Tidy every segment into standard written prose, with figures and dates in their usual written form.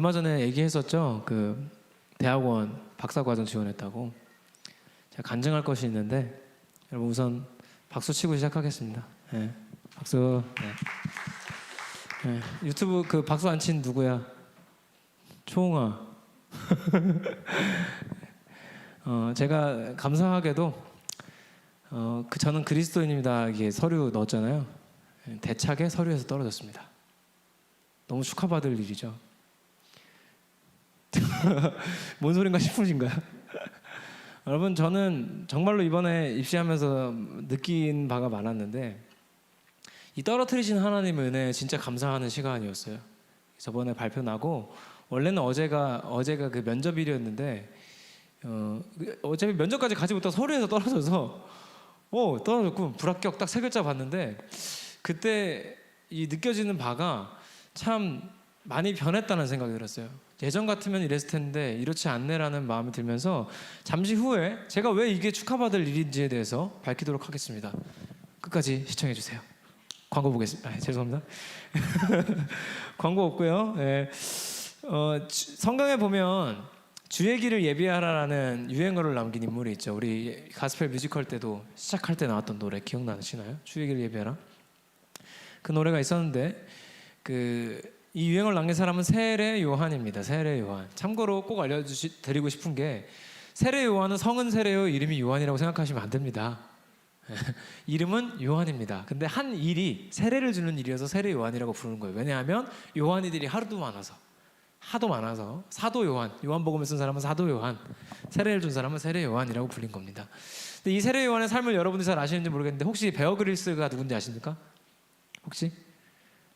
얼마 전에 얘기했었죠. 그 대학원 박사과정 지원했다고. 제가 간증할 것이 있는데 여러분 우선 박수 치고 시작하겠습니다. 네, 박수. 네. 네, 유튜브 그 박수 안 친 누구야? 초홍아. 제가 감사하게도 저는 그리스도인입니다. 이게 서류 넣었잖아요. 대차게 서류에서 떨어졌습니다. 너무 축하받을 일이죠. 뭔 소린가 싶으신가요? 여러분, 저는 정말로 이번에 입시하면서 느낀 바가 많았는데 이 떨어뜨리신 하나님의 은혜에 진짜 감사하는 시간이었어요. 저번에 발표 나고 원래는 어제가 그 면접일이었는데 어차피 면접까지 가지 못하고 서류에서 떨어져서 떨어졌고 불합격 딱 3글자 봤는데 그때 이 느껴지는 바가 참 많이 변했다는 생각이 들었어요. 예전 같으면 이랬을 텐데 이렇지 않네라는 마음이 들면서 잠시 후에 제가 왜 이게 축하받을 일인지에 대해서 밝히도록 하겠습니다. 끝까지 시청해 주세요. 광고 보겠습니다. 죄송합니다. 광고 없고요. 네. 성경에 보면 주의 길을 예비하라라는 유행어를 남긴 인물이 있죠. 우리 가스펠 뮤지컬 때도 시작할 때 나왔던 노래 기억나시나요? 주의 길을 예비하라. 그 노래가 있었는데 이 유행어를 남긴 사람은 세례 요한입니다. 세례 요한. 참고로 꼭 알려드리고 싶은 게 세례 요한은 성은 세례요 이름이 요한이라고 생각하시면 안 됩니다. 이름은 요한입니다. 근데 한 일이 세례를 주는 일이어서 세례 요한이라고 부르는 거예요. 왜냐하면 요한이들이 하도 많아서 사도 요한, 요한복음을 쓴 사람은 사도 요한, 세례를 준 사람은 세례 요한이라고 불린 겁니다. 근데 이 세례 요한의 삶을 여러분들이 잘 아시는지 모르겠는데 혹시 베어 그릴스가 누군지 아십니까? 혹시?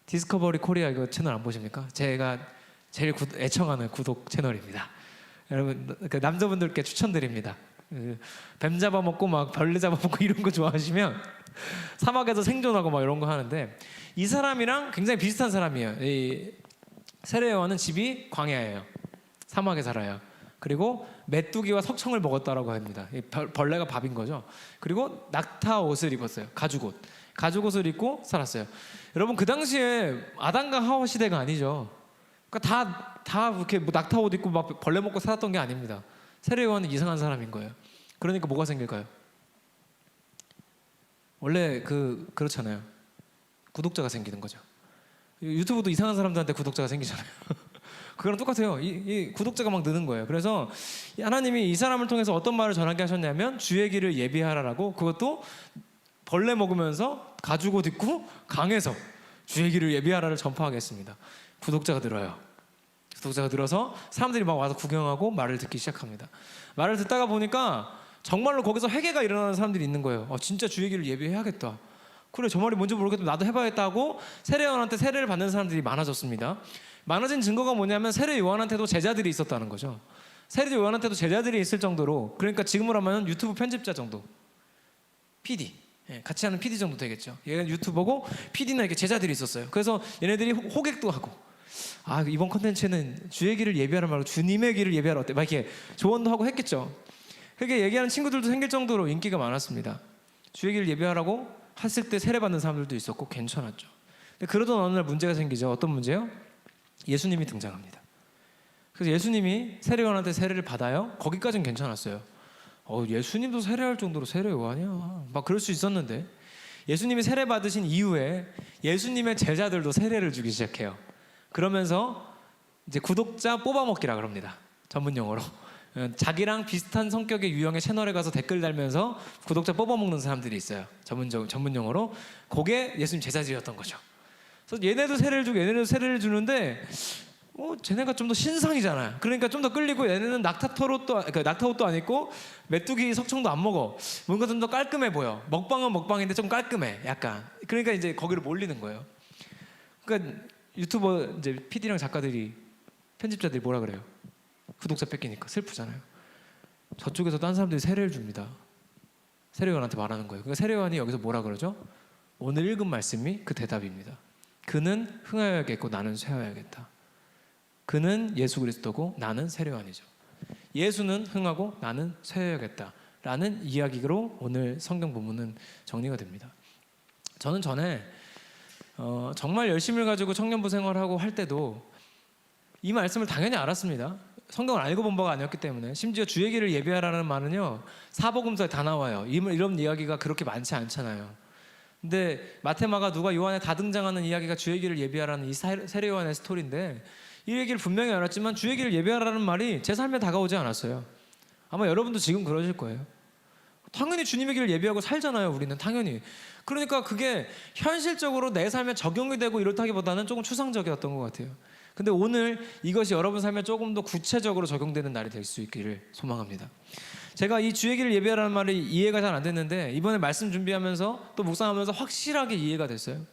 디스커버리 코리아 이거 채널 안 보십니까? 제가 제일 애청하는 구독 채널입니다. 여러분 남자분들께 추천드립니다. 뱀 잡아먹고 막 벌레 잡아먹고 이런 거 좋아하시면 사막에서 생존하고 막 이런 거 하는데 이 사람이랑 굉장히 비슷한 사람이에요. 이 세례 요한은 집이 광야예요. 사막에 살아요. 그리고 메뚜기와 석청을 먹었다라고 합니다. 벌레가 밥인 거죠. 그리고 낙타 옷을 입었어요. 가죽옷을 입고 살았어요. 여러분 그 당시에 아담과 하와 시대가 아니죠. 그러니까 다 이렇게 뭐 낙타 옷 입고 막 벌레 먹고 살았던 게 아닙니다. 세례 요한은 이상한 사람인 거예요. 그러니까 뭐가 생길까요? 원래 그렇잖아요. 구독자가 생기는 거죠. 유튜브도 이상한 사람들한테 구독자가 생기잖아요. 그거랑 똑같아요. 이 구독자가 막 느는 거예요. 그래서 하나님이 이 사람을 통해서 어떤 말을 전하게 하셨냐면 주의 길을 예비하라라고, 그것도 벌레 먹으면서 가죽옷 입고 강에서 주의 길을 예비하라를 전파하겠습니다. 구독자가 늘어요. 구독자가 늘어서 사람들이 막 와서 구경하고 말을 듣기 시작합니다. 말을 듣다가 보니까 정말로 거기서 회개가 일어나는 사람들이 있는 거예요. 진짜 주의 길을 예비해야겠다. 그래, 저 말이 뭔지 모르겠는데 나도 해봐야겠다고 세례 요한한테 세례를 받는 사람들이 많아졌습니다. 많아진 증거가 뭐냐면 세례 요한한테도 제자들이 있었다는 거죠. 세례 요한한테도 제자들이 있을 정도로, 그러니까 지금으로 하면 유튜브 편집자 정도, PD, 같이 하는 PD 정도 되겠죠. 얘가 유튜버고 PD는 이렇게 제자들이 있었어요. 그래서 얘네들이 호객도 하고, 이번 컨텐츠는 주의 길을 예비하라 말고 주님의 길을 예비하라 어때? 막 이렇게 조언도 하고 했겠죠. 그렇게 얘기하는 친구들도 생길 정도로 인기가 많았습니다. 주의 길을 예비하라고 했을 때 세례받는 사람들도 있었고 괜찮았죠. 근데 그러던 어느 날 문제가 생기죠. 어떤 문제요? 예수님이 등장합니다. 그래서 예수님이 세례 요한한테 세례를 받아요. 거기까지는 괜찮았어요. 예수님도 세례할 정도로 세례 요한이야 막 그럴 수 있었는데, 예수님이 세례 받으신 이후에 예수님의 제자들도 세례를 주기 시작해요. 그러면서 이제 구독자 뽑아먹기라 그럽니다. 전문 용어로. 자기랑 비슷한 성격의 유형의 채널에 가서 댓글 달면서 구독자 뽑아먹는 사람들이 있어요. 전문 용어로. 그게 예수님 제자들이었던 거죠. 그래서 얘네도 세례를 주고 얘네도 세례를 주는데 쟤네가 좀 더 신상이잖아요. 그러니까 좀 더 끌리고, 얘네는 낙타 옷도 안 입고 메뚜기 석청도 안 먹어. 뭔가 좀 더 깔끔해 보여. 먹방은 먹방인데 좀 깔끔해 약간. 그러니까 이제 거기로 몰리는 거예요. 그러니까 유튜버 이제 PD랑 작가들이, 편집자들이 뭐라 그래요? 구독자 뺏기니까 슬프잖아요. 저쪽에서 딴 사람들이 세례를 줍니다. 세례 요한한테 말하는 거예요. 그러니까 세례 요한이 여기서 뭐라 그러죠? 오늘 읽은 말씀이 그 대답입니다. 그는 흥하여야겠고 나는 쇠하여야겠다. 그는 예수 그리스도고 나는 세례 요한이죠. 예수는 흥하고 나는 쇠하여야겠다라는 이야기로 오늘 성경 본문은 정리가 됩니다. 저는 전에 정말 열심을 가지고 청년부 생활하고 할 때도 이 말씀을 당연히 알았습니다. 성경을 알고 본 바가 아니었기 때문에. 심지어 주의 길을 예비하라는 말은요, 사복음서에 다 나와요. 이런 이야기가 그렇게 많지 않잖아요. 근데 마테마가 누가 요한에 다 등장하는 이야기가 주의 길을 예비하라는 이 세례 요한의 스토리인데, 이 얘기를 분명히 알았지만 주의 길을 예비하라는 말이 제 삶에 다가오지 않았어요. 아마 여러분도 지금 그러실 거예요. 당연히 주님의 길을 예비하고 살잖아요, 우리는. 당연히. 그러니까 그게 현실적으로 내 삶에 적용이 되고 이렇다기보다는 조금 추상적이었던 것 같아요. 근데 오늘 이것이 여러분 삶에 조금 더 구체적으로 적용되는 날이 될 수 있기를 소망합니다. 제가 이 주의 길을 예비하라는 말이 이해가 잘 안 됐는데, 이번에 말씀 준비하면서 또 묵상하면서 확실하게 이해가 됐어요.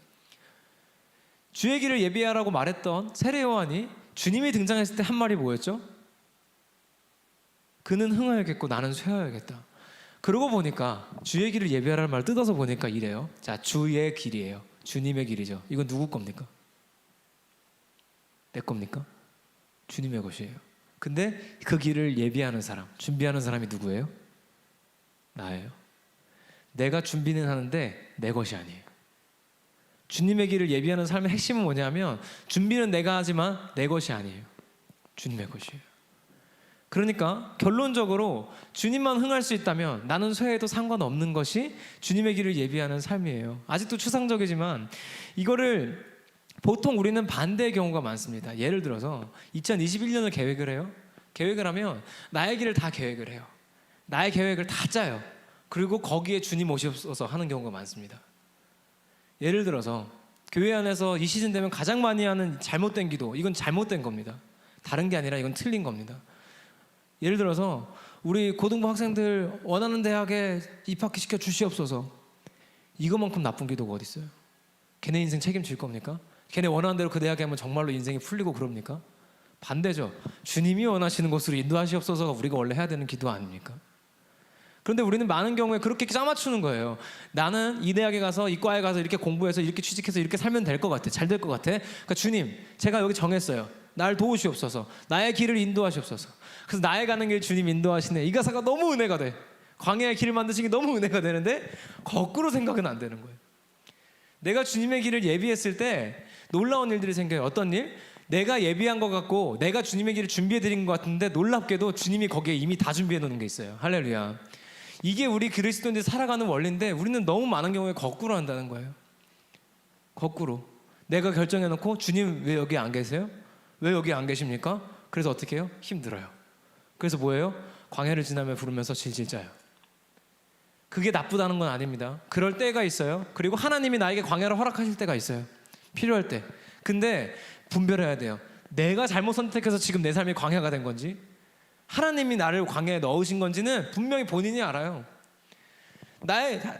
주의 길을 예비하라고 말했던 세례 요한이 주님이 등장했을 때 한 말이 뭐였죠? 그는 흥하여야겠고 나는 쇠하여야겠다. 그러고 보니까 주의 길을 예비하라는 말 뜯어서 보니까 이래요. 자, 주의 길이에요. 주님의 길이죠. 이건 누구 겁니까? 내 겁니까? 주님의 것이에요. 근데 그 길을 예비하는 사람, 준비하는 사람이 누구예요? 나예요. 내가 준비는 하는데 내 것이 아니에요. 주님의 길을 예비하는 삶의 핵심은 뭐냐면, 준비는 내가 하지만 내 것이 아니에요. 주님의 것이에요. 그러니까 결론적으로 주님만 흥할 수 있다면 나는 쇠해도 상관없는 것이 주님의 길을 예비하는 삶이에요. 아직도 추상적이지만 이거를 보통 우리는 반대의 경우가 많습니다. 예를 들어서 2021년을 계획을 해요. 계획을 하면 나의 길을 다 계획을 해요. 나의 계획을 다 짜요. 그리고 거기에 주님 오시옵소서 하는 경우가 많습니다. 예를 들어서 교회 안에서 이 시즌 되면 가장 많이 하는 잘못된 기도, 이건 잘못된 겁니다. 다른 게 아니라 이건 틀린 겁니다. 예를 들어서 우리 고등부 학생들 원하는 대학에 입학시켜 주시옵소서, 이거만큼 나쁜 기도가 어디 있어요? 걔네 인생 책임질 겁니까? 걔네 원하는 대로 그 대학에 하면 정말로 인생이 풀리고 그럽니까? 반대죠. 주님이 원하시는 곳으로 인도하시옵소서가 우리가 원래 해야 되는 기도 아닙니까? 그런데 우리는 많은 경우에 그렇게 짜맞추는 거예요. 나는 이 대학에 가서 이 과에 가서 이렇게 공부해서 이렇게 취직해서 이렇게 살면 될 것 같아. 잘 될 것 같아. 그러니까 주님, 제가 여기 정했어요. 날 도우시옵소서. 나의 길을 인도하시옵소서. 그래서 나의 가는 길 주님 인도하시네. 이 가사가 너무 은혜가 돼. 광야의 길을 만드신 게 너무 은혜가 되는데 거꾸로 생각은 안 되는 거예요. 내가 주님의 길을 예비했을 때 놀라운 일들이 생겨요. 어떤 일? 내가 예비한 것 같고 내가 주님의 길을 준비해드린 것 같은데 놀랍게도 주님이 거기에 이미 다 준비해 놓는 게 있어요. 할렐루야. 이게 우리 그리스도인들이 살아가는 원리인데 우리는 너무 많은 경우에 거꾸로 한다는 거예요. 거꾸로. 내가 결정해놓고 주님 왜 여기 안 계세요? 왜 여기 안 계십니까? 그래서 어떻게 해요? 힘들어요. 그래서 뭐예요? 광야를 지나며 부르면서 질질 짜요. 그게 나쁘다는 건 아닙니다. 그럴 때가 있어요. 그리고 하나님이 나에게 광야를 허락하실 때가 있어요. 필요할 때. 근데 분별해야 돼요. 내가 잘못 선택해서 지금 내 삶이 광야가 된 건지, 하나님이 나를 광야에 넣으신 건지는 분명히 본인이 알아요.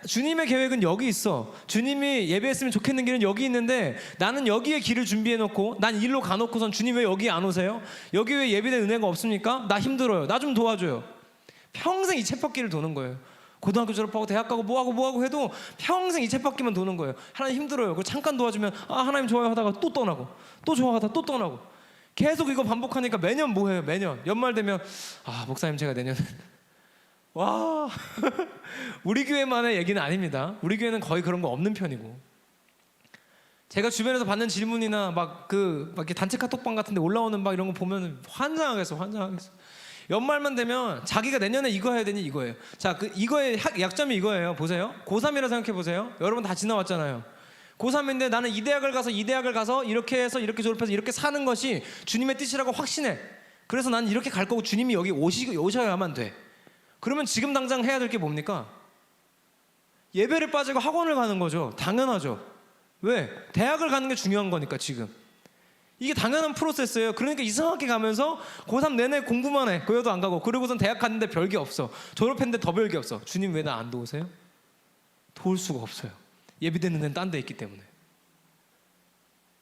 주님의 계획은 여기 있어. 주님이 예배했으면 좋겠는 길은 여기 있는데 나는 여기에 길을 준비해놓고 난 일로 가놓고선 주님 왜 여기 안 오세요? 여기 왜 예배된 은혜가 없습니까? 나 힘들어요. 나 좀 도와줘요. 평생 이 쳇바퀴를 도는 거예요. 고등학교 졸업하고 대학 가고 뭐하고 해도 평생 이 쳇바퀴만 도는 거예요. 하나님 힘들어요. 그리고 잠깐 도와주면 하나님 좋아요 하다가 또 떠나고, 또 좋아하다가 또 떠나고, 계속 이거 반복하니까 매년 뭐해요? 매년 연말 되면 목사님 제가 내년에 와 우리 교회만의 얘기는 아닙니다. 우리 교회는 거의 그런 거 없는 편이고, 제가 주변에서 받는 질문이나 막 이렇게 단체 카톡방 같은데 올라오는 막 이런 거 보면 환장하겠어. 연말만 되면 자기가 내년에 이거 해야 되니 이거예요. 자, 이거의 약점이 이거예요. 보세요. 고3이라 생각해 보세요. 여러분 다 지나왔잖아요. 고3인데 나는 이 대학을 가서 이렇게 해서 이렇게 졸업해서 이렇게 사는 것이 주님의 뜻이라고 확신해. 그래서 난 이렇게 갈 거고 주님이 여기 오셔야만 돼. 그러면 지금 당장 해야 될 게 뭡니까? 예배를 빠지고 학원을 가는 거죠. 당연하죠. 왜? 대학을 가는 게 중요한 거니까 지금. 이게 당연한 프로세스예요. 그러니까 이상하게 가면서 고3 내내 공부만 해. 교회도 안 가고. 그러고선 대학 갔는데 별게 없어. 졸업했는데 더 별게 없어. 주님 왜 나 안 도우세요? 도울 수가 없어요. 예비되는 데는 딴 데 있기 때문에.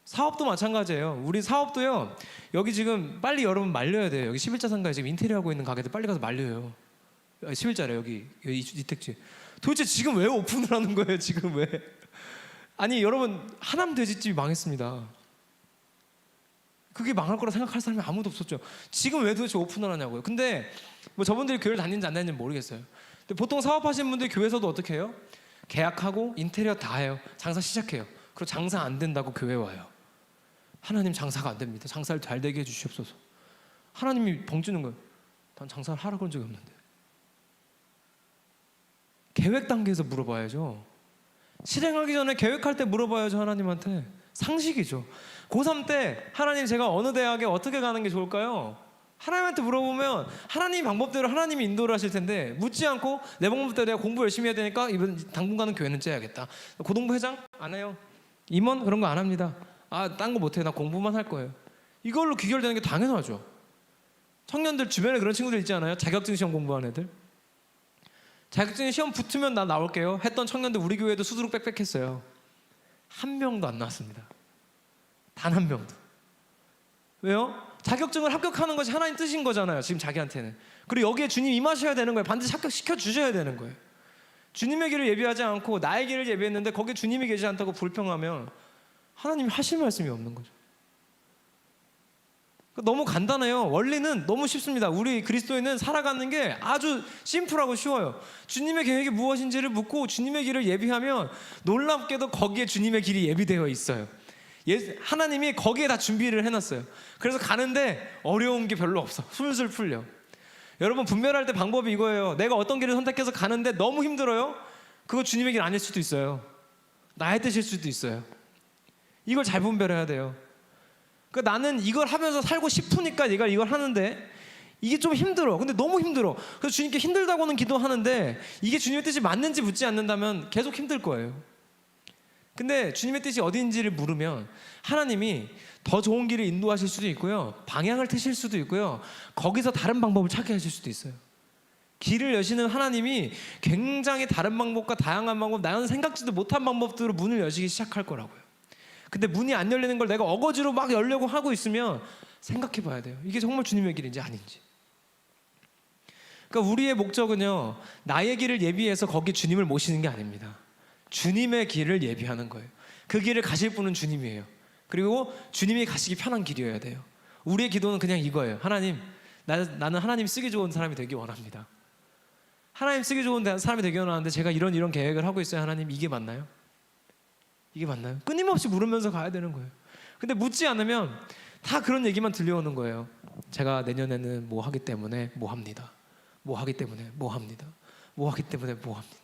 사업도 마찬가지예요. 우리 사업도요. 여기 지금 빨리 여러분 말려야 돼요. 여기 11자 상가에 지금 인테리어 하고 있는 가게들 빨리 가서 말려요. 11자래 여기 이택지. 도대체 지금 왜 오픈을 하는 거예요? 지금 왜? 아니 여러분, 하남 돼지집이 망했습니다. 그게 망할 거라 생각할 사람이 아무도 없었죠. 지금 왜 도대체 오픈을 하냐고요. 근데 뭐 저분들이 교회를 다니는지 안 다니는지 모르겠어요. 근데 보통 사업하시는 분들이 교회에서도 어떻게 해요? 계약하고 인테리어 다 해요. 장사 시작해요. 그리고 장사 안 된다고 교회 와요. 하나님 장사가 안 됩니다. 장사를 잘 되게 해주시옵소서. 하나님이 벙찌는 거예요. 난 장사를 하라 그런 적이 없는데. 계획 단계에서 물어봐야죠. 실행하기 전에 계획할 때 물어봐야죠. 하나님한테. 상식이죠. 고3 때 하나님 제가 어느 대학에 어떻게 가는 게 좋을까요? 하나님한테 물어보면 하나님 방법대로 하나님이 인도를 하실 텐데, 묻지 않고 내 방법대로 내가 공부 열심히 해야 되니까 이번 당분간은 교회는 째야겠다. 고등부 회장? 안 해요. 임원? 그런 거 안 합니다. 딴 거 못해. 나 공부만 할 거예요. 이걸로 귀결되는 게 당연하죠. 청년들 주변에 그런 친구들 있지 않아요? 자격증 시험 공부하는 애들. 자격증 시험 붙으면 나 나올게요 했던 청년들 우리 교회도 수두룩 빽빽했어요. 한 명도 안 나왔습니다. 단 한 명도. 왜요? 자격증을 합격하는 것이 하나님 뜻인 거잖아요. 지금 자기한테는. 그리고 여기에 주님 임하셔야 되는 거예요. 반드시 합격시켜 주셔야 되는 거예요. 주님의 길을 예비하지 않고 나의 길을 예비했는데 거기에 주님이 계시지 않다고 불평하면 하나님이 하실 말씀이 없는 거죠. 너무 간단해요. 원리는 너무 쉽습니다. 우리 그리스도인은 살아가는 게 아주 심플하고 쉬워요. 주님의 계획이 무엇인지를 묻고 주님의 길을 예비하면 놀랍게도 거기에 주님의 길이 예비되어 있어요. 하나님이 거기에 다 준비를 해놨어요. 그래서 가는데 어려운 게 별로 없어. 술술 풀려. 여러분 분별할 때 방법이 이거예요. 내가 어떤 길을 선택해서 가는데 너무 힘들어요? 그거 주님의 길 아닐 수도 있어요. 나의 뜻일 수도 있어요. 이걸 잘 분별해야 돼요. 그러니까 나는 이걸 하면서 살고 싶으니까 이걸 하는데 이게 좀 힘들어. 근데 너무 힘들어. 그래서 주님께 힘들다고는 기도하는데 이게 주님의 뜻이 맞는지 묻지 않는다면 계속 힘들 거예요. 근데 주님의 뜻이 어디인지를 물으면 하나님이 더 좋은 길을 인도하실 수도 있고요, 방향을 트실 수도 있고요, 거기서 다른 방법을 찾게 하실 수도 있어요. 길을 여시는 하나님이 굉장히 다른 방법과 다양한 방법, 나는 생각지도 못한 방법들로 문을 여시기 시작할 거라고요. 근데 문이 안 열리는 걸 내가 어거지로 막 열려고 하고 있으면 생각해 봐야 돼요. 이게 정말 주님의 길인지 아닌지. 그러니까 우리의 목적은요, 나의 길을 예비해서 거기 주님을 모시는 게 아닙니다. 주님의 길을 예비하는 거예요. 그 길을 가실 분은 주님이에요. 그리고 주님이 가시기 편한 길이어야 돼요. 우리의 기도는 그냥 이거예요. 하나님, 나는 하나님 쓰기 좋은 사람이 되기 원합니다. 하나님 쓰기 좋은 사람이 되기 원하는데 제가 이런 계획을 하고 있어요. 하나님, 이게 맞나요? 이게 맞나요? 끊임없이 물으면서 가야 되는 거예요. 근데 묻지 않으면 다 그런 얘기만 들려오는 거예요. 제가 내년에는 뭐 하기 때문에 뭐 합니다. 뭐 하기 때문에 뭐 합니다. 뭐 하기 때문에 뭐 합니다.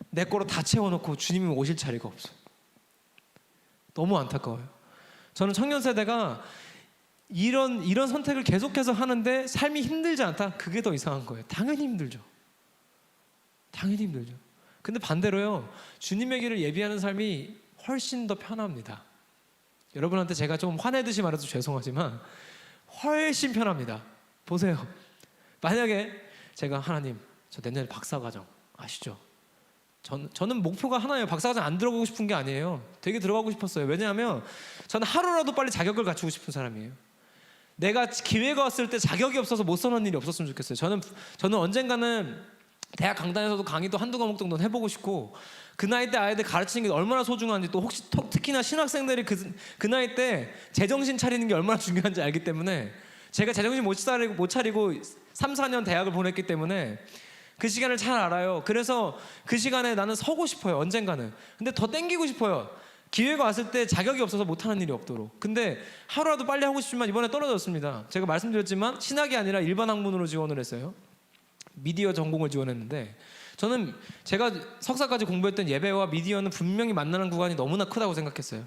내 거로 다 채워놓고 주님이 오실 자리가 없어요. 너무 안타까워요. 저는 청년 세대가 이런 선택을 계속해서 하는데 삶이 힘들지 않다? 그게 더 이상한 거예요. 당연히 힘들죠. 당연히 힘들죠. 근데 반대로요, 주님의 길을 예비하는 삶이 훨씬 더 편합니다. 여러분한테 제가 좀 화내듯이 말해서 죄송하지만 훨씬 편합니다. 보세요. 만약에 제가 하나님, 저 내년에 박사과정 아시죠? 저는 목표가 하나예요. 박사과정 안 들어가고 싶은 게 아니에요. 되게 들어가고 싶었어요. 왜냐하면 저는 하루라도 빨리 자격을 갖추고 싶은 사람이에요. 내가 기회가 왔을 때 자격이 없어서 못 써놓은 일이 없었으면 좋겠어요. 저는 언젠가는 대학 강단에서도 강의도 한두 과목 정도는 해보고 싶고, 그 나이 때 아이들 가르치는 게 얼마나 소중한지, 또 혹시 특히나 신학생들이 그 나이 때 제정신 차리는 게 얼마나 중요한지 알기 때문에, 제가 제정신 못 차리고 3, 4년 대학을 보냈기 때문에 그 시간을 잘 알아요. 그래서 그 시간에 나는 서고 싶어요. 언젠가는. 근데 더 땡기고 싶어요. 기회가 왔을 때 자격이 없어서 못하는 일이 없도록. 근데 하루라도 빨리 하고 싶지만 이번에 떨어졌습니다. 제가 말씀드렸지만 신학이 아니라 일반 학문으로 지원을 했어요. 미디어 전공을 지원했는데, 저는 제가 석사까지 공부했던 예배와 미디어는 분명히 만나는 구간이 너무나 크다고 생각했어요.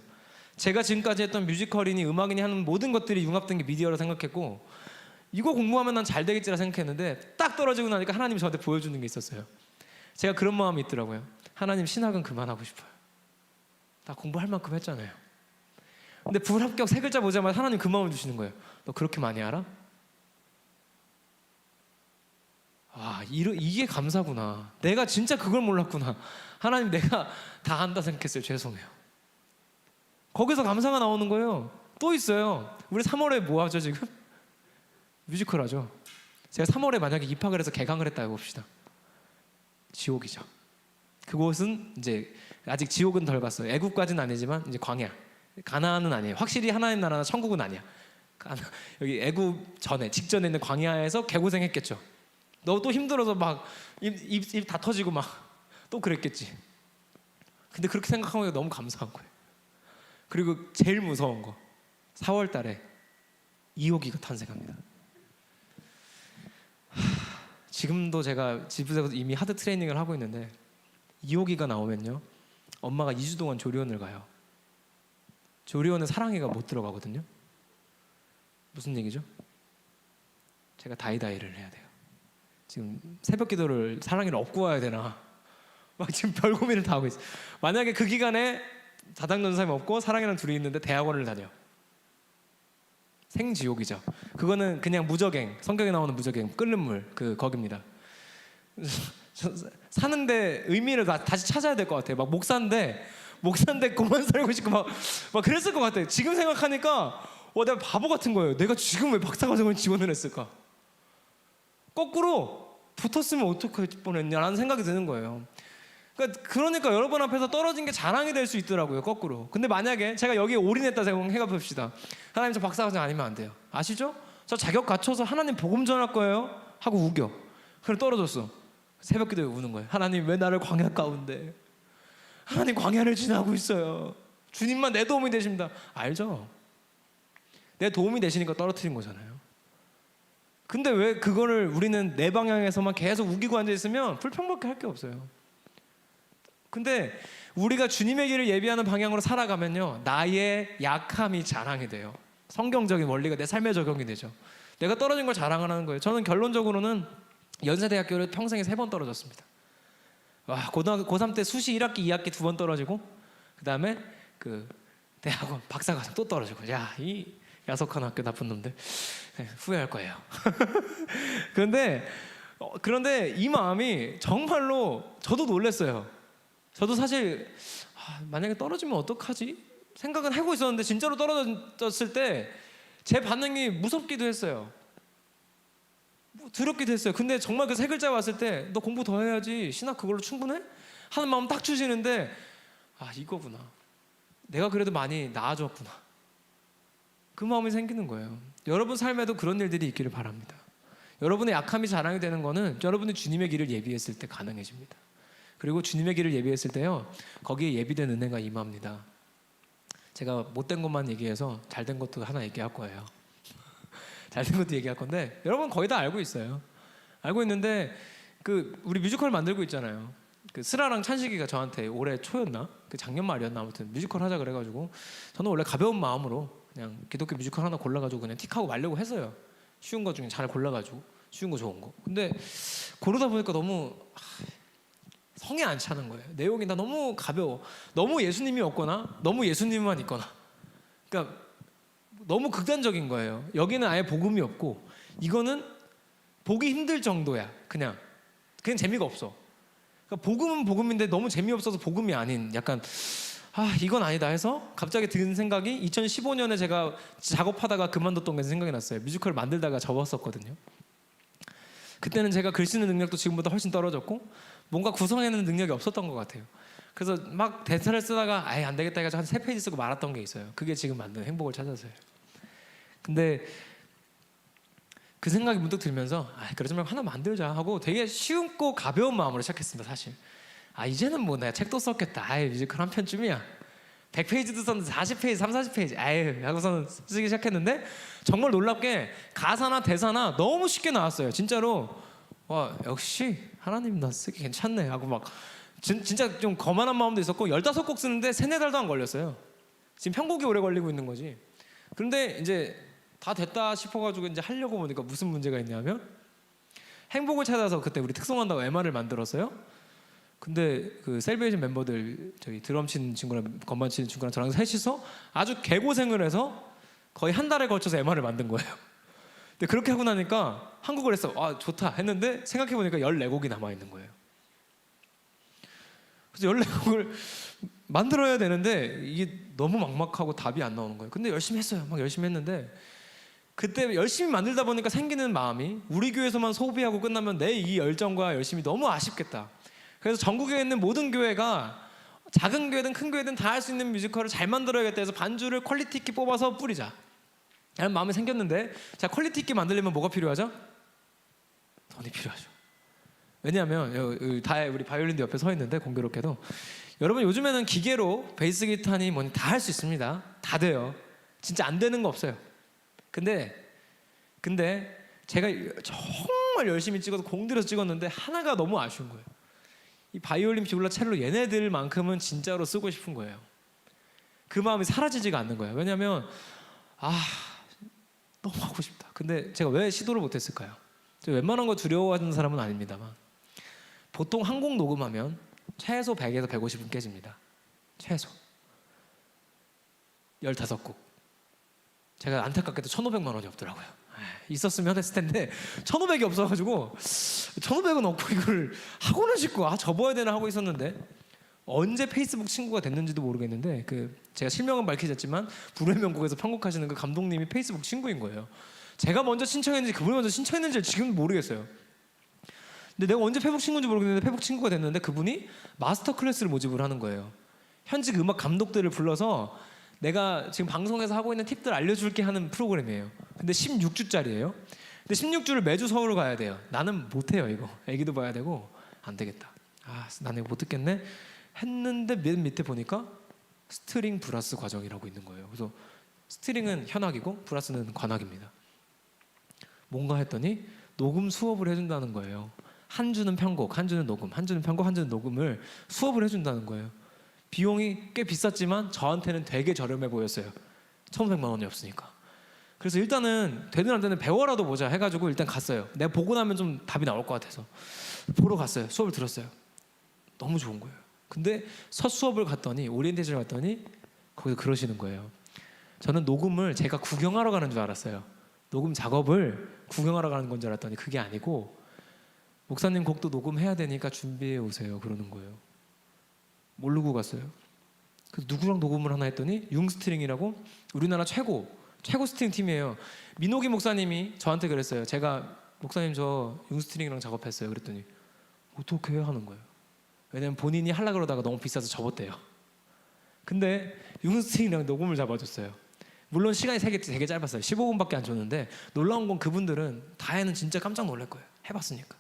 제가 지금까지 했던 뮤지컬이니 음악이니 하는 모든 것들이 융합된 게 미디어라 생각했고, 이거 공부하면 난 잘 되겠지라 생각했는데 딱 떨어지고 나니까 하나님이 저한테 보여주는 게 있었어요. 제가 그런 마음이 있더라고요. 하나님, 신학은 그만하고 싶어요. 나 공부할 만큼 했잖아요. 근데 불합격 3글자 보자마자 하나님 그 마음을 주시는 거예요. 너 그렇게 많이 알아? 이게 감사구나. 내가 진짜 그걸 몰랐구나. 하나님, 내가 다 안다 생각했어요. 죄송해요. 거기서 감사가 나오는 거예요. 또 있어요. 우리 3월에 뭐 하죠 지금? 뮤지컬 하죠. 제가 3월에 만약에 입학을 해서 개강을 했다 해봅시다. 지옥이죠. 그곳은 이제 아직 지옥은 덜 갔어요. 애국까지는 아니지만 이제 광야. 가나안은 아니에요. 확실히 하나님 나라나 천국은 아니야. 여기 애국 전에 직전에 있는 광야에서 개고생했겠죠. 너 또 힘들어서 막 입 다 터지고 막 또 그랬겠지. 근데 그렇게 생각하면 너무 감사한 거예요. 그리고 제일 무서운 거, 4월 달에 2호기가 탄생합니다. 지금도 제가 집에서 이미 하드 트레이닝을 하고 있는데 2호기가 나오면요, 엄마가 2주 동안 조리원을 가요. 조리원은 사랑이가 못 들어가거든요. 무슨 얘기죠? 제가 다이다이를 해야 돼요. 지금 새벽 기도를 사랑이를 업고 와야 되나 막 지금 별 고민을 다 하고 있어요. 만약에 그 기간에 다당 전사님 없고 사랑이랑 둘이 있는데 대학원을 다녀, 생지옥이죠. 그거는 그냥 무적행, 성경에 나오는 무적행, 끓는 물, 거깁니다. 사는데 의미를 다시 찾아야 될 것 같아요. 막 목사인데 그만 살고 싶고 막 그랬을 것 같아요. 지금 생각하니까 내가 바보 같은 거예요. 내가 지금 왜 박사과정을 지원을 했을까? 거꾸로 붙었으면 어떡할 뻔했냐라는 생각이 드는 거예요. 그러니까 여러분 앞에서 떨어진 게 자랑이 될 수 있더라고요, 거꾸로. 근데 만약에 제가 여기에 올인했다 생각해 봅시다. 하나님, 저 박사과정 아니면 안 돼요. 아시죠? 저 자격 갖춰서 하나님 복음 전할 거예요 하고 우겨. 그래 떨어졌어. 새벽 기도에 우는 거예요. 하나님, 왜 나를 광야 가운데, 하나님 광야를 지나고 있어요. 주님만 내 도움이 되십니다. 알죠? 내 도움이 되시니까 떨어뜨린 거잖아요. 근데 왜 그거를 우리는 내 방향에서만 계속 우기고 앉아있으면 불평밖에 할 게 없어요. 근데 우리가 주님의 길을 예비하는 방향으로 살아가면요, 나의 약함이 자랑이 돼요. 성경적인 원리가 내 삶에 적용이 되죠. 내가 떨어진 걸 자랑하는 거예요. 저는 결론적으로는 연세대학교를 평생에 3번 떨어졌습니다. 고3 때 수시 1학기, 2학기 2번 떨어지고, 그 다음에 대학원 박사과정 또 떨어지고. 야, 이 야속한 학교 나쁜 놈들 후회할 거예요. 그런데 이 마음이 정말로 저도 놀랐어요. 저도 사실 만약에 떨어지면 어떡하지? 생각은 하고 있었는데 진짜로 떨어졌을 때 제 반응이 무섭기도 했어요. 두렵기도 했어요. 근데 정말 그 3글자 왔을 때 너 공부 더 해야지, 신학 그걸로 충분해? 하는 마음 딱 주시는데 이거구나. 내가 그래도 많이 나아졌구나. 그 마음이 생기는 거예요. 여러분 삶에도 그런 일들이 있기를 바랍니다. 여러분의 약함이 자랑이 되는 거는 여러분이 주님의 길을 예비했을 때 가능해집니다. 그리고 주님의 길을 예비했을 때요, 거기에 예비된 은혜가 임합니다. 제가 못된 것만 얘기해서 잘된 것도 하나 얘기할 거예요. 잘된 것도 얘기할 건데 여러분 거의 다 알고 있어요. 알고 있는데 우리 뮤지컬 만들고 있잖아요. 슬아랑 찬식이가 저한테 올해 초였나? 작년 말이었나? 아무튼 뮤지컬 하자 그래가지고 저는 원래 가벼운 마음으로 그냥 기독교 뮤지컬 하나 골라가지고 그냥 틱하고 말려고 했어요. 쉬운 거 중에 잘 골라가지고, 쉬운 거 좋은 거. 근데 고르다 보니까 너무 성에 안 차는 거예요. 내용이 나 너무 가벼워. 너무 예수님이 없거나 너무 예수님만 있거나, 그러니까 너무 극단적인 거예요. 여기는 아예 복음이 없고 이거는 보기 힘들 정도야. 그냥 재미가 없어. 그러니까 복음은 복음인데 너무 재미없어서 복음이 아닌, 약간 이건 아니다 해서 갑자기 든 생각이 2015년에 제가 작업하다가 그만뒀던 게 생각이 났어요. 뮤지컬 만들다가 접었었거든요. 그때는 제가 글 쓰는 능력도 지금보다 훨씬 떨어졌고 뭔가 구성해내는 능력이 없었던 것 같아요. 그래서 막 대사를 쓰다가 안 되겠다 해가지고 한 3페이지 쓰고 말았던 게 있어요. 그게 지금 만든 행복을 찾아서요. 근데 그 생각이 문득 들면서 그러지 말고 하나 만들자 하고 되게 쉽고 가벼운 마음으로 시작했습니다. 사실 이제는 뭐 내가 책도 썼겠다. 뮤지컬 한 편쯤이야. 100페이지도 썼는데 40페이지, 30, 40페이지 하고서는 쓰기 시작했는데 정말 놀랍게 가사나 대사나 너무 쉽게 나왔어요. 진짜로 역시 하나님 나 쓰기 괜찮네 하고 막 진짜 좀 거만한 마음도 있었고 15곡 쓰는데 3-4달도 안 걸렸어요. 지금 편곡이 오래 걸리고 있는 거지. 그런데 이제 다 됐다 싶어가지고 이제 하려고 보니까 무슨 문제가 있냐면, 행복을 찾아서 그때 우리 특송한다고 MR을 만들었어요. 근데 셀베이션 멤버들, 저기 드럼 치는 친구랑 건반 치는 친구랑 저랑 셋이서 아주 개고생을 해서 거의 한 달에 걸쳐서 MR을 만든 거예요. 근데 그렇게 하고 나니까 한국을 해서 좋다 했는데 생각해보니까 14곡이 남아있는 거예요. 그래서 14곡을 만들어야 되는데 이게 너무 막막하고 답이 안 나오는 거예요. 근데 열심히 했어요. 막 열심히 했는데 그때 열심히 만들다 보니까 생기는 마음이, 우리 교회에서만 소비하고 끝나면 내 이 열정과 열심이 너무 아쉽겠다. 그래서 전국에 있는 모든 교회가 작은 교회든 큰 교회든 다 할 수 있는 뮤지컬을 잘 만들어야겠다 해서 반주를 퀄리티 있게 뽑아서 뿌리자 라는 마음이 생겼는데, 자, 퀄리티 있게 만들려면 뭐가 필요하죠? 돈이 필요하죠. 왜냐하면 다 우리 바이올린도 옆에 서 있는데 공교롭게도 여러분 요즘에는 기계로 베이스 기타니 뭐니 다 할 수 있습니다. 다 돼요. 진짜 안 되는 거 없어요. 근데 제가 정말 열심히 찍어서 공들여서 찍었는데 하나가 너무 아쉬운 거예요. 이 바이올린, 비올라, 첼로 얘네들만큼은 진짜로 쓰고 싶은 거예요. 그 마음이 사라지지가 않는 거예요. 왜냐하면 너무 하고 싶다. 근데 제가 왜 시도를 못했을까요? 웬만한 거 두려워하는 사람은 아닙니다만 보통 한 곡 녹음하면 최소 100에서 150은 깨집니다. 최소 15곡. 제가 안타깝게도 1,500만 원이 없더라고요. 있었으면 했을 텐데 1,500이 없어가지고 1,500은 없고 이걸 학원을 싣고 접어야 되나 하고 있었는데 언제 페이스북 친구가 됐는지도 모르겠는데 제가 실명은 밝히셨지만 불후의 명곡에서 편곡하시는 그 감독님이 페이스북 친구인 거예요. 제가 먼저 신청했는지 그분이 먼저 신청했는지 지금 모르겠어요. 근데 내가 언제 페이스북 친구인지 모르겠는데 페이스북 친구가 됐는데 그분이 마스터 클래스를 모집을 하는 거예요. 현직 음악 감독들을 불러서 내가 지금 방송에서 하고 있는 팁들 알려줄게 하는 프로그램이에요. 근데 16주짜리예요. 근데 16주를 매주 서울 가야 돼요. 나는 못해요 이거. 애기도 봐야 되고 안 되겠다. 나는 이거 못 듣겠네 했는데 맨 밑에 보니까 스트링 브라스 과정이라고 있는 거예요. 그래서 스트링은 현악이고 브라스는 관악입니다. 뭔가 했더니 녹음 수업을 해준다는 거예요. 한 주는 편곡, 한 주는 녹음, 한 주는 편곡, 한 주는 녹음을 수업을 해준다는 거예요. 비용이 꽤 비쌌지만 저한테는 되게 저렴해 보였어요. 1,500만 원이 없으니까. 그래서 일단은 되든 안 되든 배워라도 보자 해가지고 일단 갔어요. 내가 보고 나면 좀 답이 나올 것 같아서 보러 갔어요. 수업을 들었어요. 너무 좋은 거예요. 근데 첫 수업을 갔더니 오리엔테이션을 갔더니 거기서 그러시는 거예요. 저는 녹음을 제가 구경하러 가는 줄 알았어요. 녹음 작업을 구경하러 가는 건 줄 알았더니 그게 아니고 목사님 곡도 녹음해야 되니까 준비해 오세요 그러는 거예요. 모르고 갔어요. 그래서 누구랑 녹음을 하나 했더니 융스트링이라고 우리나라 최고 스트링 팀이에요. 민호기 목사님이 저한테 그랬어요. 제가 목사님 저 융스트링이랑 작업했어요. 그랬더니 어떻게 하는 거예요. 왜냐면 본인이 하려고 그러다가 너무 비싸서 접었대요. 근데 융스트링이랑 녹음을 잡아줬어요. 물론 시간이 되게 짧았어요. 15분밖에 안 줬는데 놀라운 건 그분들은 다혜는 진짜 깜짝 놀랄 거예요. 해봤으니까.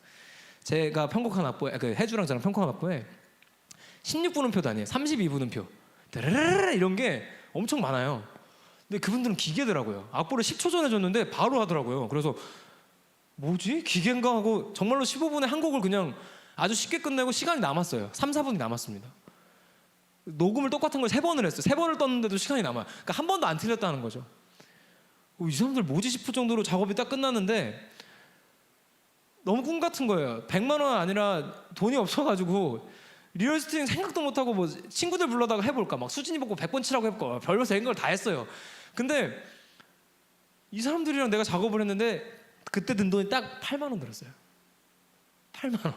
제가 편곡한 악보에 해주랑 저랑 편곡한 악보에 16분음표도 아니에요. 32분음표 이런 게 엄청 많아요. 근데 그분들은 기계더라고요. 악보를 10초 전에 줬는데 바로 하더라고요. 그래서 뭐지? 기계인가 하고 정말로 15분에 한 곡을 그냥 아주 쉽게 끝내고 시간이 남았어요. 3, 4분이 남았습니다. 녹음을 똑같은 걸 3번을 했어요. 3번을 떴는데도 시간이 남아요. 그러니까 한 번도 안 틀렸다는 거죠. 이 사람들 뭐지 싶을 정도로 작업이 딱 끝났는데 너무 꿈 같은 거예요. 100만 원 아니라 돈이 없어가지고 리얼 스트링 생각도 못하고 뭐 친구들 불러다가 해볼까 막 수진이 보고 100번 치라고 해볼까 별별 생각을 다 했어요. 근데 이 사람들이랑 내가 작업을 했는데 그때 든 돈이 딱 8만 원 들었어요. 8만 원.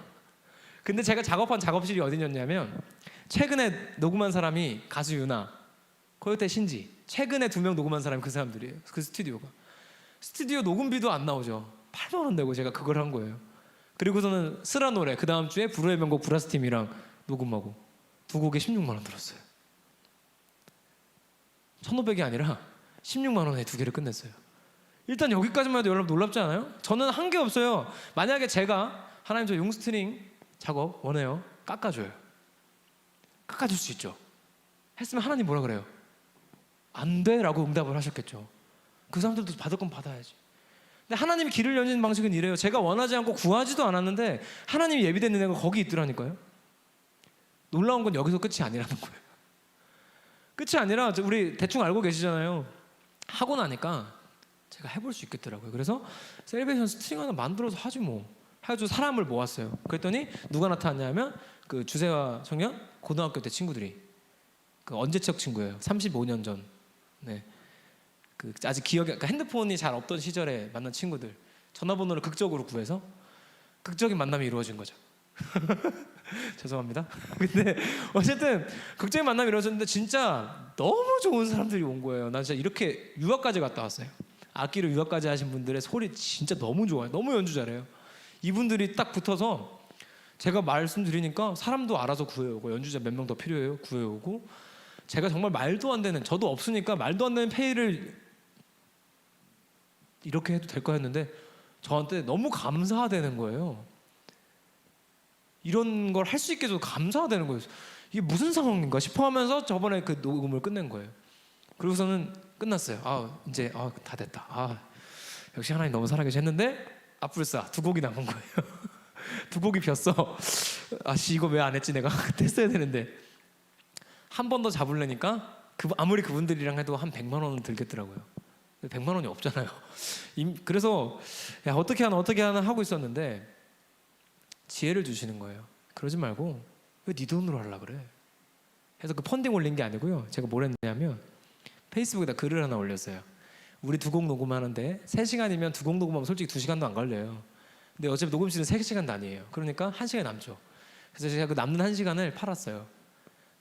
근데 제가 작업한 작업실이 어디였냐면 최근에 녹음한 사람이 가수 유나, 코요테 신지, 최근에 2명 녹음한 사람이 그 사람들이에요. 그 스튜디오가. 스튜디오 녹음비도 안 나오죠. 8만 원 내고 제가 그걸 한 거예요. 그리고서는 쓰라 노래 그 다음 주에 불후의 명곡 브라스팀이랑 녹음하고 2곡에 16만 원 들었어요. 1,500이 아니라 16만 원에 2개를 끝냈어요. 일단 여기까지만 해도 여러분 놀랍지 않아요? 저는 한 게 없어요. 만약에 제가 하나님 저 융스트링 작업 원해요. 깎아줘요. 깎아줄 수 있죠. 했으면 하나님 뭐라 그래요? 안 돼 라고 응답을 하셨겠죠. 그 사람들도 받을 건 받아야지. 근데 하나님이 길을 여는 방식은 이래요. 제가 원하지 않고 구하지도 않았는데 하나님이 예비된 은혜가 거기 있더라니까요. 놀라운 건 여기서 끝이 아니라는 거예요. 끝이 아니라 우리 대충 알고 계시잖아요. 하고 나니까 제가 해볼 수 있겠더라고요. 그래서 셀베이션 스트링 하나 만들어서 하지 뭐. 해가지고 사람을 모았어요. 그랬더니 누가 나타났냐면 그 주세화 청년 고등학교 때 친구들이 그 언제적 친구예요. 35년 전. 네. 그 아직 기억이 그러니까 핸드폰이 잘 없던 시절에 만난 친구들 전화번호를 극적으로 구해서 극적인 만남이 이루어진 거죠. 죄송합니다. 근데 어쨌든 극적인 만남이 이루어졌는데 진짜 너무 좋은 사람들이 온 거예요. 난 진짜 이렇게 유학까지 갔다 왔어요. 악기를 유학까지 하신 분들의 소리 진짜 너무 좋아요. 너무 연주 잘해요. 이분들이 딱 붙어서 제가 말씀드리니까 사람도 알아서 구해오고 연주자 몇 명 더 필요해요. 구해오고 제가 정말 말도 안 되는 저도 없으니까 말도 안 되는 페이를 이렇게 해도 될까 했는데 저한테 너무 감사되는 거예요. 이런 걸 할 수 있게 해서 감사되는 거예요. 이게 무슨 상황인가 싶어 하면서 저번에 그 녹음을 끝낸 거예요. 그러고서는 끝났어요. 이제 다 됐다. 역시 하나님 너무 살아계시 했는데 앞불싸 두 곡이 남은 거예요. 두 곡이 폈어. 이거 왜 안 했지 내가 그때 했어야 되는데. 한 번 더 잡으려니까 아무리 그분들이랑 해도 한 100만 원은 들겠더라고요. 100만 원이 없잖아요. 그래서 어떻게 하나 하고 있었는데 지혜를 주시는 거예요. 그러지 말고 왜 네 돈으로 하려고 그래? 해서 그 펀딩 올린 게 아니고요. 제가 뭘 했냐면 페이스북에다 글을 하나 올렸어요. 우리 두 곡 녹음하는데 3시간이면 두 곡 녹음하면 솔직히 2시간도 안 걸려요. 근데 어차피 녹음실은 3시간도 아니에요. 그러니까 1시간 남죠. 그래서 제가 그 남는 1시간을 팔았어요.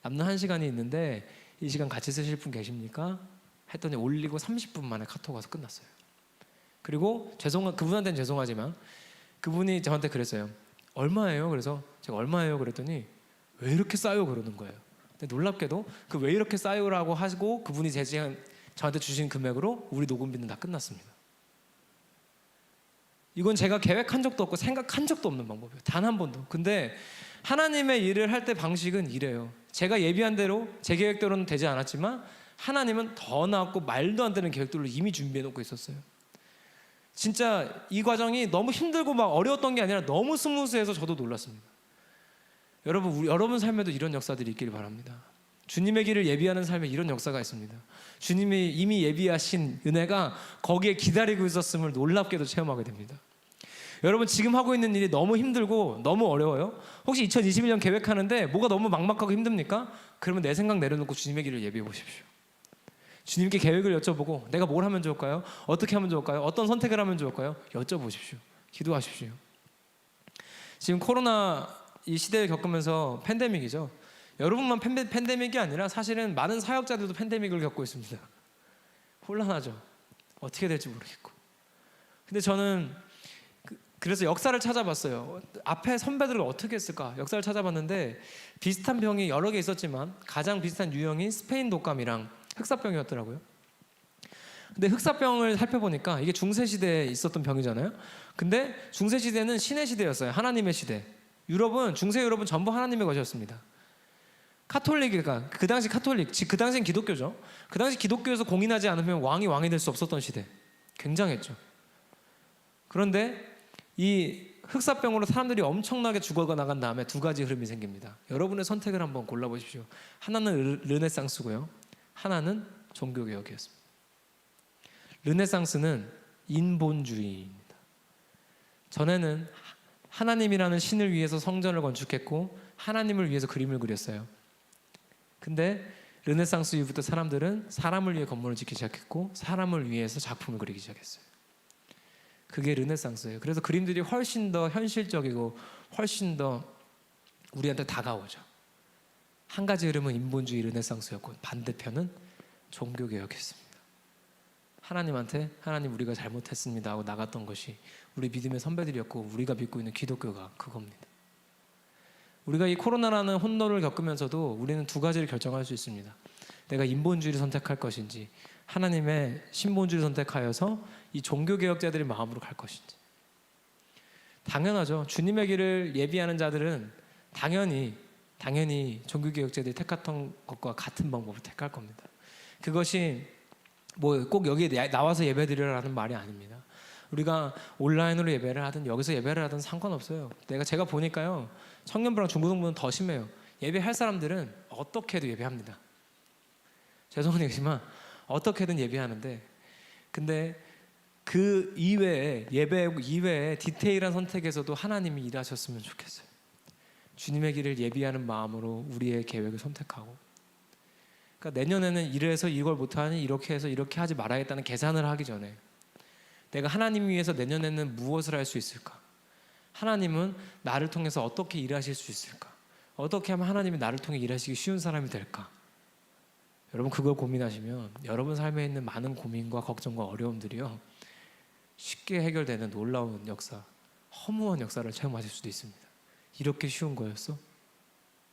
남는 1시간이 있는데 이 시간 같이 쓰실 분 계십니까? 했더니 올리고 30분 만에 카톡 와서 끝났어요. 그리고 그분한테는 죄송하지만 그분이 저한테 그랬어요. 얼마예요? 그래서 제가 얼마예요? 그랬더니 왜 이렇게 싸요? 그러는 거예요. 근데 놀랍게도 그 왜 이렇게 싸요라고 하시고 그분이 저한테 주신 금액으로 우리 녹음비는 다 끝났습니다. 이건 제가 계획한 적도 없고 생각한 적도 없는 방법이에요. 단 한 번도. 근데 하나님의 일을 할 때 방식은 이래요. 제가 예비한 대로 제 계획대로는 되지 않았지만 하나님은 더 나았고 말도 안 되는 계획들로 이미 준비해 놓고 있었어요. 진짜 이 과정이 너무 힘들고 막 어려웠던 게 아니라 너무 스무스해서 저도 놀랐습니다. 여러분 삶에도 이런 역사들이 있기를 바랍니다. 주님의 길을 예비하는 삶에 이런 역사가 있습니다. 주님이 이미 예비하신 은혜가 거기에 기다리고 있었음을 놀랍게도 체험하게 됩니다. 여러분 지금 하고 있는 일이 너무 힘들고 너무 어려워요? 혹시 2021년 계획하는데 뭐가 너무 막막하고 힘듭니까? 그러면 내 생각 내려놓고 주님의 길을 예비해 보십시오. 주님께 계획을 여쭤보고 내가 뭘 하면 좋을까요? 어떻게 하면 좋을까요? 어떤 선택을 하면 좋을까요? 여쭤보십시오. 기도하십시오. 지금 코로나 이 시대를 겪으면서 팬데믹이죠. 여러분만 팬데믹이 아니라 사실은 많은 사역자들도 팬데믹을 겪고 있습니다. 혼란하죠. 어떻게 될지 모르겠고. 근데 저는 그래서 역사를 찾아봤어요. 앞에 선배들은 어떻게 했을까? 역사를 찾아봤는데 비슷한 병이 여러 개 있었지만 가장 비슷한 유형이 스페인 독감이랑 흑사병이었더라고요. 근데 흑사병을 살펴보니까 이게 중세시대에 있었던 병이잖아요. 근데 중세시대는 신의 시대였어요. 하나님의 시대. 중세 유럽은 전부 하나님의 것이었습니다. 카톨릭이니까 그 당시 카톨릭, 그 당시엔 기독교죠. 그 당시 기독교에서 공인하지 않으면 왕이 될 수 없었던 시대. 굉장했죠. 그런데 이 흑사병으로 사람들이 엄청나게 죽어가 나간 다음에 두 가지 흐름이 생깁니다. 여러분의 선택을 한번 골라보십시오. 하나는 르네상스고요. 하나는 종교개혁이었습니다. 르네상스는 인본주의입니다. 전에는 하나님이라는 신을 위해서 성전을 건축했고 하나님을 위해서 그림을 그렸어요. 근데 르네상스 이후부터 사람들은 사람을 위해 건물을 짓기 시작했고 사람을 위해서 작품을 그리기 시작했어요. 그게 르네상스예요. 그래서 그림들이 훨씬 더 현실적이고 훨씬 더 우리한테 다가오죠. 한 가지 흐름은 인본주의 르네상스였고 반대편은 종교개혁이었습니다. 하나님 우리가 잘못했습니다 하고 나갔던 것이 우리 믿음의 선배들이었고 우리가 믿고 있는 기독교가 그겁니다. 우리가 이 코로나라는 혼돈을 겪으면서도 우리는 두 가지를 결정할 수 있습니다. 내가 인본주의를 선택할 것인지 하나님의 신본주의를 선택하여서 이 종교개혁자들의 마음으로 갈 것인지. 당연하죠. 주님의 길을 예비하는 자들은 당연히 종교개혁자들이 택했던 것과 같은 방법을 택할 겁니다. 그것이 뭐 꼭 여기에 나와서 예배드리라는 말이 아닙니다. 우리가 온라인으로 예배를 하든 여기서 예배를 하든 상관없어요. 제가 보니까요. 청년부랑 중고등부는 더 심해요. 예배할 사람들은 어떻게든 예배합니다. 죄송한 얘기지만 어떻게든 예배하는데 근데 그 이외에 예배 이외에 디테일한 선택에서도 하나님이 일하셨으면 좋겠어요. 주님의 길을 예비하는 마음으로 우리의 계획을 선택하고 그러니까 내년에는 이래서 이걸 못하니 이렇게 해서 이렇게 하지 말아야겠다는 계산을 하기 전에 내가 하나님 위해서 내년에는 무엇을 할 수 있을까? 하나님은 나를 통해서 어떻게 일하실 수 있을까? 어떻게 하면 하나님이 나를 통해 일하시기 쉬운 사람이 될까? 여러분 그걸 고민하시면 여러분 삶에 있는 많은 고민과 걱정과 어려움들이요 쉽게 해결되는 놀라운 역사, 허무한 역사를 체험하실 수도 있습니다. 이렇게 쉬운 거였어?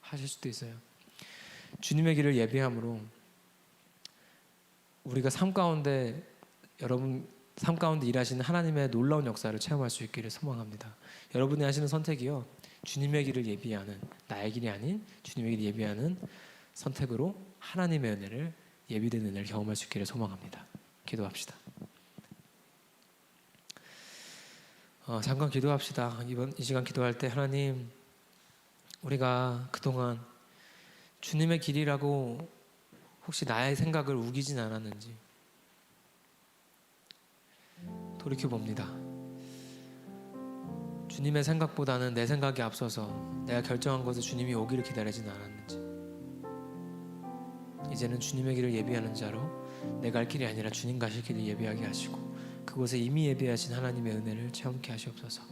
하실 수도 있어요. 주님의 길을 예비함으로 우리가 여러분 삶 가운데 일하시는 하나님의 놀라운 역사를 체험할 수 있기를 소망합니다. 여러분이 하시는 선택이요 주님의 길을 예비하는 나의 길이 아닌 주님의 길을 예비하는 선택으로 하나님의 은혜를 예비된 은혜를 경험할 수 있기를 소망합니다. 기도합시다. 잠깐 기도합시다. 이 시간 기도할 때 하나님, 우리가 그동안 주님의 길이라고 혹시 나의 생각을 우기진 않았는지 돌이켜봅니다. 주님의 생각보다는 내 생각이 앞서서 내가 결정한 것을 주님이 오기를 기다리진 않았는지, 이제는 주님의 길을 예비하는 자로 내 갈 길이 아니라 주님 가실 길을 예비하게 하시고 그곳에 이미 예비하신 하나님의 은혜를 체험케 하시옵소서.